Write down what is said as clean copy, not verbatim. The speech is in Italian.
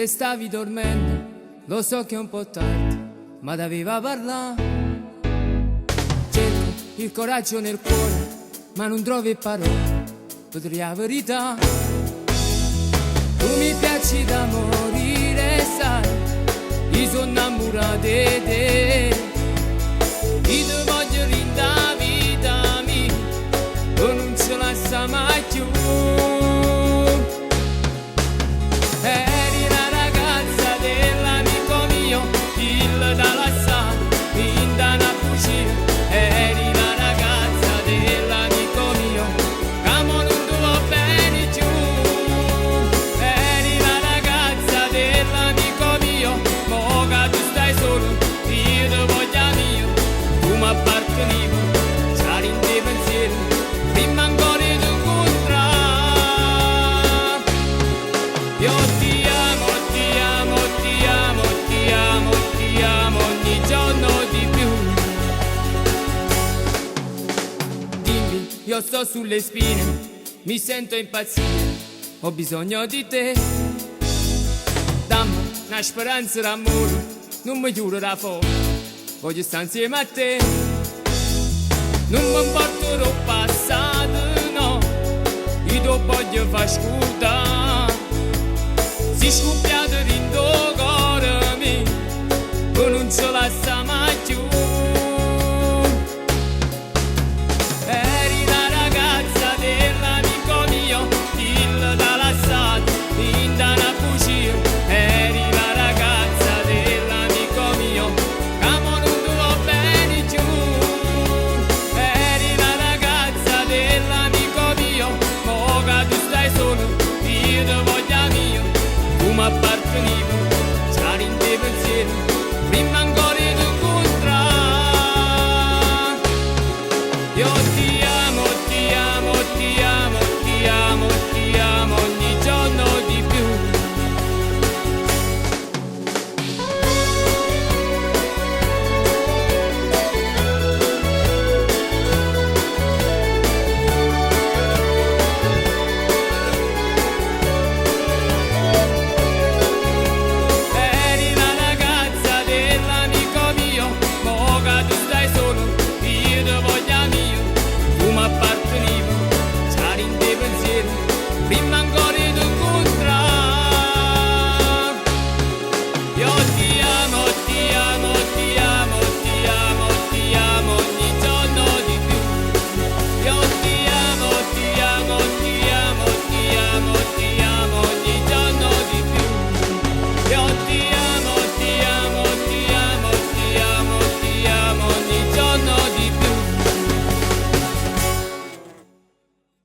Se stavi dormendo, lo so che è un po' tardi, ma doveva parlare. Cerco il coraggio nel cuore, ma non trovi parole, potrei la verità. Tu mi piaci da morire, sai, io sono innamorato di te. Io ti voglio rinda vita mia, tu non ce la sa mai più. Eri la ragazza dell'amico mio, il da lassare, in da una cucina. Eri la ragazza dell'amico mio, che mo non ti va bene più. Eri la ragazza dell'amico mio, mo che tu stai solo, io ti voglio mio. Tu mi appartenivo, c'eri in te pensieri, prima ancora di incontrare. Io ti amo, ti amo, ti amo, ti amo, ti amo ogni giorno di più. Dimmi, io sto sulle spine, mi sento impazzire, ho bisogno di te. Dammi una speranza d'amore, non mi chiudo da fuoco, voglio stare insieme a te. Non mi importa passato, no, io ti voglio far ascoltare. Si scoppiato in tuo cuore mio, tu non ce la sa mai più.